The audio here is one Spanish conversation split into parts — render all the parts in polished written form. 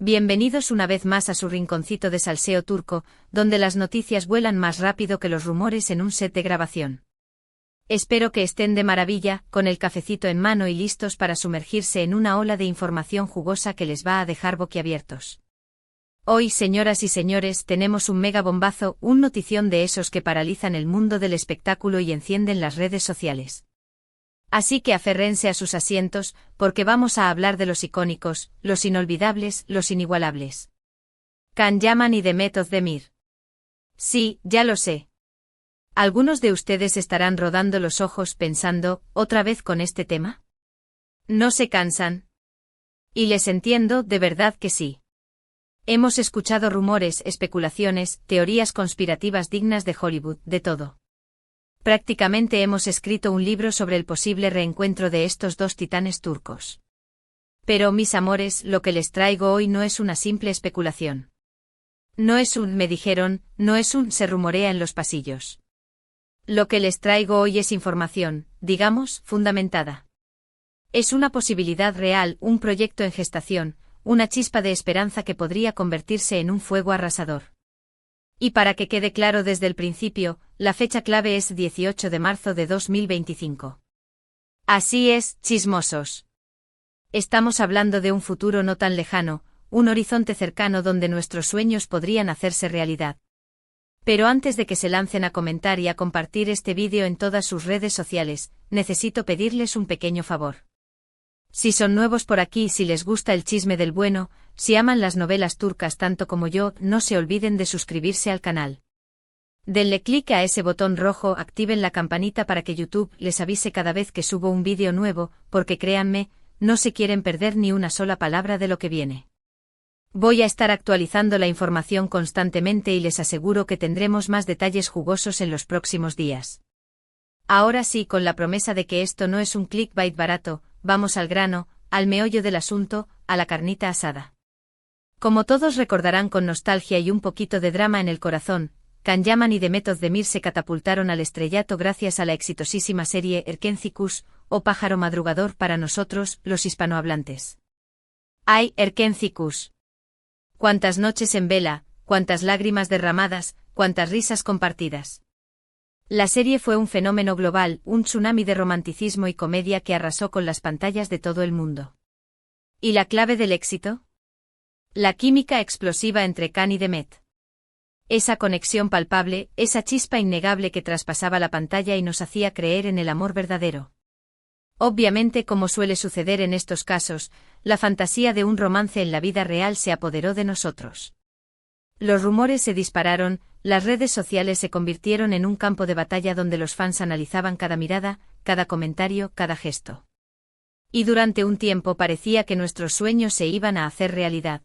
Bienvenidos una vez más a su rinconcito de salseo turco, donde las noticias vuelan más rápido que los rumores en un set de grabación. Espero que estén de maravilla, con el cafecito en mano y listos para sumergirse en una ola de información jugosa que les va a dejar boquiabiertos. Hoy, señoras y señores, tenemos un mega bombazo, un notición de esos que paralizan el mundo del espectáculo y encienden las redes sociales. Así que aférrense a sus asientos, porque vamos a hablar de los icónicos, los inolvidables, los inigualables. Can Yaman y Demet Özdemir. Sí, ya lo sé. ¿Algunos de ustedes estarán rodando los ojos pensando, ¿otra vez con este tema? ¿No se cansan? Y les entiendo, de verdad que sí. Hemos escuchado rumores, especulaciones, teorías conspirativas dignas de Hollywood, de todo. Prácticamente hemos escrito un libro sobre el posible reencuentro de estos dos titanes turcos. Pero, mis amores, lo que les traigo hoy no es una simple especulación. No es un me dijeron, no es un se rumorea en los pasillos. Lo que les traigo hoy es información, digamos, fundamentada. Es una posibilidad real, un proyecto en gestación, una chispa de esperanza que podría convertirse en un fuego arrasador. Y para que quede claro desde el principio, la fecha clave es 18 de marzo de 2025. Así es, chismosos. Estamos hablando de un futuro no tan lejano, un horizonte cercano donde nuestros sueños podrían hacerse realidad. Pero antes de que se lancen a comentar y a compartir este vídeo en todas sus redes sociales, necesito pedirles un pequeño favor. Si son nuevos por aquí, si les gusta el chisme del bueno, si aman las novelas turcas tanto como yo, no se olviden de suscribirse al canal. Denle clic a ese botón rojo, activen la campanita para que YouTube les avise cada vez que subo un vídeo nuevo, porque créanme, no se quieren perder ni una sola palabra de lo que viene. Voy a estar actualizando la información constantemente y les aseguro que tendremos más detalles jugosos en los próximos días. Ahora sí, con la promesa de que esto no es un clickbait barato, vamos al grano, al meollo del asunto, a la carnita asada. Como todos recordarán con nostalgia y un poquito de drama en el corazón, Can Yaman y Demet Özdemir se catapultaron al estrellato gracias a la exitosísima serie Erkenci Kuş, o Pájaro Madrugador para nosotros, los hispanohablantes. ¡Ay, Erkenci Kuş! Cuántas noches en vela, cuántas lágrimas derramadas, cuántas risas compartidas. La serie fue un fenómeno global, un tsunami de romanticismo y comedia que arrasó con las pantallas de todo el mundo. ¿Y la clave del éxito? La química explosiva entre Can y Demet. Esa conexión palpable, esa chispa innegable que traspasaba la pantalla y nos hacía creer en el amor verdadero. Obviamente, como suele suceder en estos casos, la fantasía de un romance en la vida real se apoderó de nosotros. Los rumores se dispararon, las redes sociales se convirtieron en un campo de batalla donde los fans analizaban cada mirada, cada comentario, cada gesto. Y durante un tiempo parecía que nuestros sueños se iban a hacer realidad.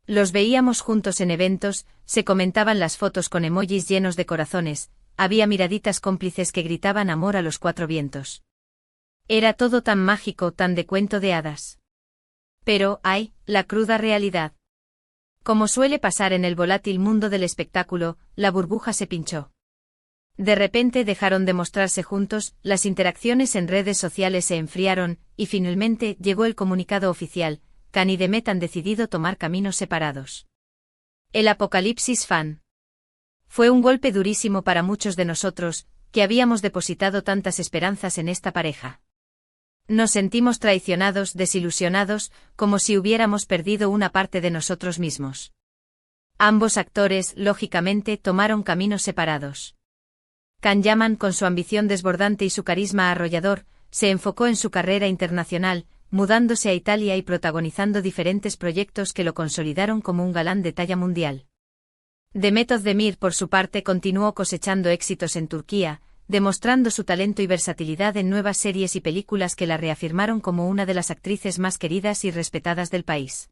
Los veíamos juntos en eventos, se comentaban las fotos con emojis llenos de corazones, había miraditas cómplices que gritaban amor a los cuatro vientos. Era todo tan mágico, tan de cuento de hadas. Pero, ¡ay!, la cruda realidad. Como suele pasar en el volátil mundo del espectáculo, la burbuja se pinchó. De repente dejaron de mostrarse juntos, las interacciones en redes sociales se enfriaron, y finalmente llegó el comunicado oficial: Can y Demet han decidido tomar caminos separados. El apocalipsis fan. Fue un golpe durísimo para muchos de nosotros, que habíamos depositado tantas esperanzas en esta pareja. Nos sentimos traicionados, desilusionados, como si hubiéramos perdido una parte de nosotros mismos. Ambos actores, lógicamente, tomaron caminos separados. Can Yaman, con su ambición desbordante y su carisma arrollador, se enfocó en su carrera internacional, mudándose a Italia y protagonizando diferentes proyectos que lo consolidaron como un galán de talla mundial. Demet Özdemir, por su parte, continuó cosechando éxitos en Turquía, demostrando su talento y versatilidad en nuevas series y películas que la reafirmaron como una de las actrices más queridas y respetadas del país.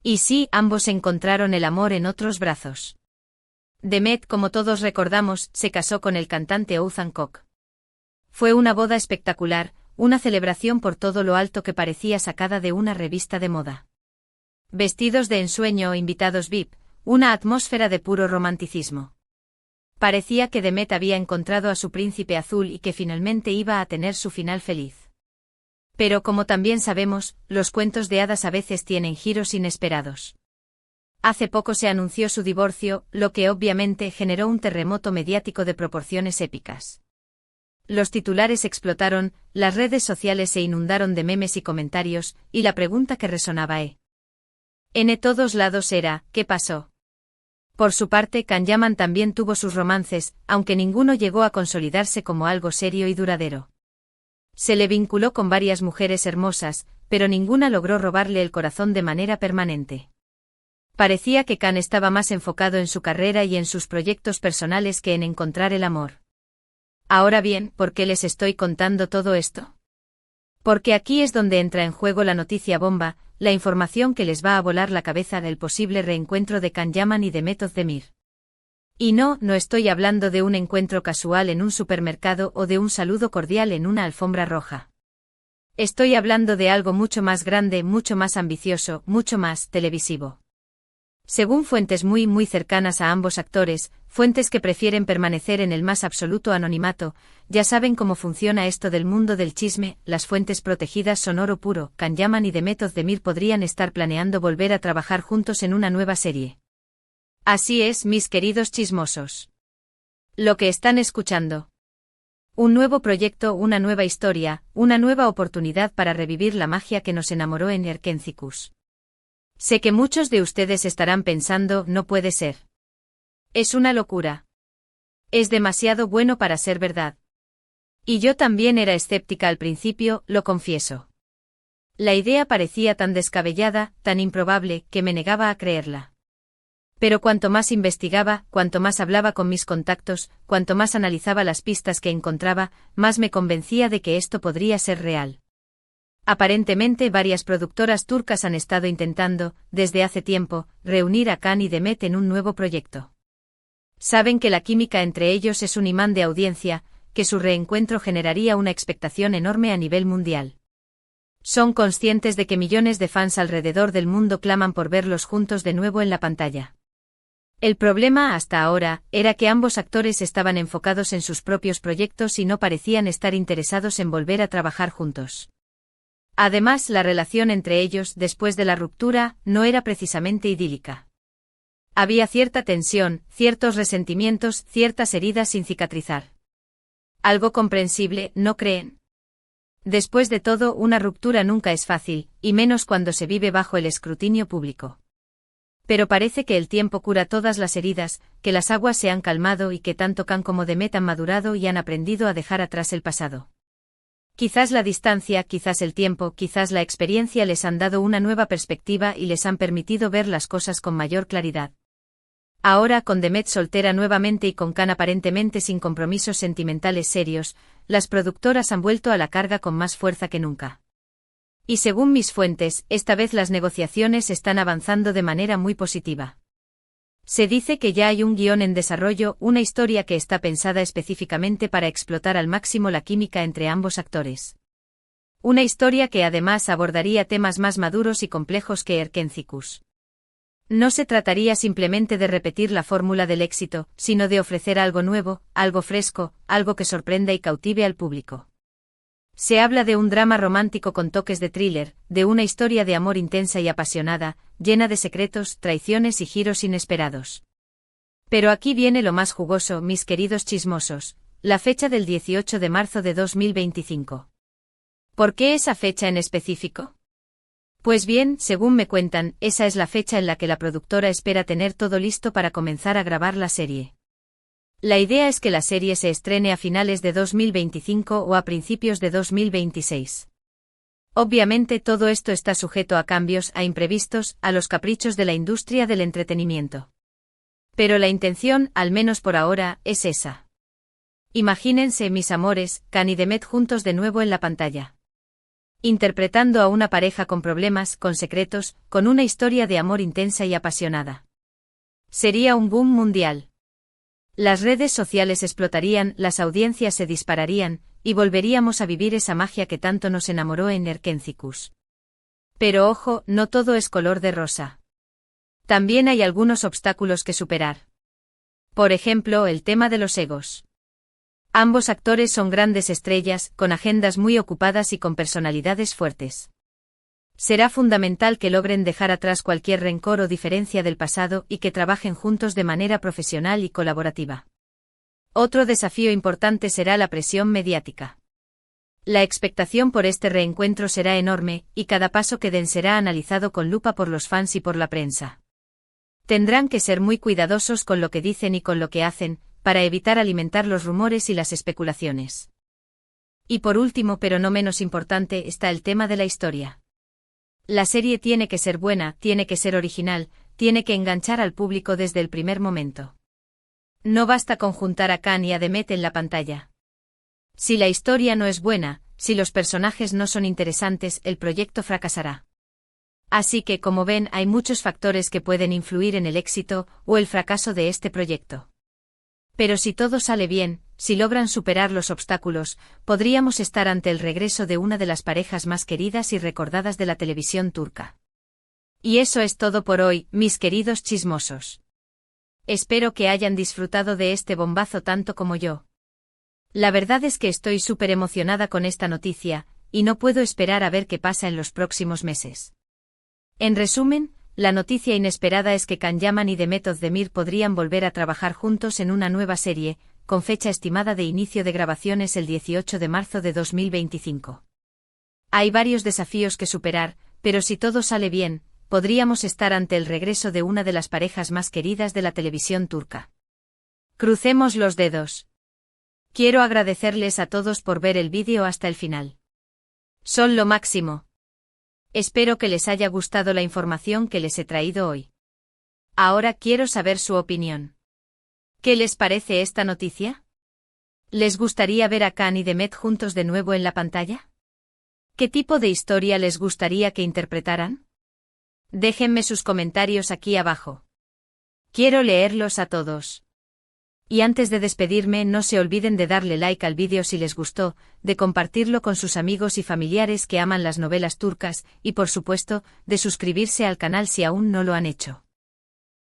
Y sí, ambos encontraron el amor en otros brazos. Demet, como todos recordamos, se casó con el cantante Oğuzhan Koç. Fue una boda espectacular, una celebración por todo lo alto que parecía sacada de una revista de moda. Vestidos de ensueño, invitados VIP, una atmósfera de puro romanticismo. Parecía que Demet había encontrado a su príncipe azul y que finalmente iba a tener su final feliz. Pero como también sabemos, los cuentos de hadas a veces tienen giros inesperados. Hace poco se anunció su divorcio, lo que obviamente generó un terremoto mediático de proporciones épicas. Los titulares explotaron, las redes sociales se inundaron de memes y comentarios, y la pregunta que resonaba en todos lados era, ¿qué pasó? Por su parte, Can Yaman también tuvo sus romances, aunque ninguno llegó a consolidarse como algo serio y duradero. Se le vinculó con varias mujeres hermosas, pero ninguna logró robarle el corazón de manera permanente. Parecía que Can estaba más enfocado en su carrera y en sus proyectos personales que en encontrar el amor. Ahora bien, ¿por qué les estoy contando todo esto? Porque aquí es donde entra en juego la noticia bomba, la información que les va a volar la cabeza del posible reencuentro de Can Yaman y de Method Demir. Y no estoy hablando de un encuentro casual en un supermercado o de un saludo cordial en una alfombra roja. Estoy hablando de algo mucho más grande, mucho más ambicioso, mucho más televisivo. Según fuentes muy cercanas a ambos actores, fuentes que prefieren permanecer en el más absoluto anonimato, ya saben cómo funciona esto del mundo del chisme, las fuentes protegidas son oro puro. Can Yaman y The Method Demir podrían estar planeando volver a trabajar juntos en una nueva serie. Así es, mis queridos chismosos. Lo que están escuchando. Un nuevo proyecto, una nueva historia, una nueva oportunidad para revivir la magia que nos enamoró en Erkencicus. Sé que muchos de ustedes estarán pensando, no puede ser. Es una locura. Es demasiado bueno para ser verdad. Y yo también era escéptica al principio, lo confieso. La idea parecía tan descabellada, tan improbable, que me negaba a creerla. Pero cuanto más investigaba, cuanto más hablaba con mis contactos, cuanto más analizaba las pistas que encontraba, más me convencía de que esto podría ser real. Aparentemente varias productoras turcas han estado intentando, desde hace tiempo, reunir a Can y Demet en un nuevo proyecto. Saben que la química entre ellos es un imán de audiencia, que su reencuentro generaría una expectación enorme a nivel mundial. Son conscientes de que millones de fans alrededor del mundo claman por verlos juntos de nuevo en la pantalla. El problema hasta ahora era que ambos actores estaban enfocados en sus propios proyectos y no parecían estar interesados en volver a trabajar juntos. Además, la relación entre ellos, después de la ruptura, no era precisamente idílica. Había cierta tensión, ciertos resentimientos, ciertas heridas sin cicatrizar. Algo comprensible, ¿no creen? Después de todo, una ruptura nunca es fácil, y menos cuando se vive bajo el escrutinio público. Pero parece que el tiempo cura todas las heridas, que las aguas se han calmado y que tanto Can como Demet han madurado y han aprendido a dejar atrás el pasado. Quizás la distancia, quizás el tiempo, quizás la experiencia les han dado una nueva perspectiva y les han permitido ver las cosas con mayor claridad. Ahora, con Demet soltera nuevamente y con Can aparentemente sin compromisos sentimentales serios, las productoras han vuelto a la carga con más fuerza que nunca. Y según mis fuentes, esta vez las negociaciones están avanzando de manera muy positiva. Se dice que ya hay un guión en desarrollo, una historia que está pensada específicamente para explotar al máximo la química entre ambos actores. Una historia que además abordaría temas más maduros y complejos que Erkencicus. No se trataría simplemente de repetir la fórmula del éxito, sino de ofrecer algo nuevo, algo fresco, algo que sorprenda y cautive al público. Se habla de un drama romántico con toques de thriller, de una historia de amor intensa y apasionada, llena de secretos, traiciones y giros inesperados. Pero aquí viene lo más jugoso, mis queridos chismosos, la fecha del 18 de marzo de 2025. ¿Por qué esa fecha en específico? Pues bien, según me cuentan, esa es la fecha en la que la productora espera tener todo listo para comenzar a grabar la serie. La idea es que la serie se estrene a finales de 2025 o a principios de 2026. Obviamente todo esto está sujeto a cambios, a imprevistos, a los caprichos de la industria del entretenimiento. Pero la intención, al menos por ahora, es esa. Imagínense, mis amores, Can y Demet juntos de nuevo en la pantalla. Interpretando a una pareja con problemas, con secretos, con una historia de amor intensa y apasionada. Sería un boom mundial. Las redes sociales explotarían, las audiencias se dispararían, y volveríamos a vivir esa magia que tanto nos enamoró en Erkencicus. Pero ojo, no todo es color de rosa. También hay algunos obstáculos que superar. Por ejemplo, el tema de los egos. Ambos actores son grandes estrellas, con agendas muy ocupadas y con personalidades fuertes. Será fundamental que logren dejar atrás cualquier rencor o diferencia del pasado y que trabajen juntos de manera profesional y colaborativa. Otro desafío importante será la presión mediática. La expectación por este reencuentro será enorme, y cada paso que den será analizado con lupa por los fans y por la prensa. Tendrán que ser muy cuidadosos con lo que dicen y con lo que hacen, para evitar alimentar los rumores y las especulaciones. Y por último, pero no menos importante, está el tema de la historia. La serie tiene que ser buena, tiene que ser original, tiene que enganchar al público desde el primer momento. No basta con juntar a Khan y a Demet en la pantalla. Si la historia no es buena, si los personajes no son interesantes, el proyecto fracasará. Así que, como ven, hay muchos factores que pueden influir en el éxito o el fracaso de este proyecto. Pero si todo sale bien, si logran superar los obstáculos, podríamos estar ante el regreso de una de las parejas más queridas y recordadas de la televisión turca. Y eso es todo por hoy, mis queridos chismosos. Espero que hayan disfrutado de este bombazo tanto como yo. La verdad es que estoy súper emocionada con esta noticia, y no puedo esperar a ver qué pasa en los próximos meses. En resumen, la noticia inesperada es que Can Yaman y Demet Özdemir podrían volver a trabajar juntos en una nueva serie, con fecha estimada de inicio de grabaciones el 18 de marzo de 2025. Hay varios desafíos que superar, pero si todo sale bien, podríamos estar ante el regreso de una de las parejas más queridas de la televisión turca. Crucemos los dedos. Quiero agradecerles a todos por ver el vídeo hasta el final. Son lo máximo. Espero que les haya gustado la información que les he traído hoy. Ahora quiero saber su opinión. ¿Qué les parece esta noticia? ¿Les gustaría ver a Khan y Demet juntos de nuevo en la pantalla? ¿Qué tipo de historia les gustaría que interpretaran? Déjenme sus comentarios aquí abajo. Quiero leerlos a todos. Y antes de despedirme, no se olviden de darle like al vídeo si les gustó, de compartirlo con sus amigos y familiares que aman las novelas turcas, y por supuesto, de suscribirse al canal si aún no lo han hecho.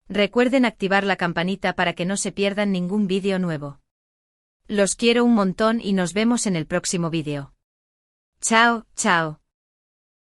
Recuerden activar la campanita para que no se pierdan ningún vídeo nuevo. Los quiero un montón y nos vemos en el próximo vídeo. Chao, chao.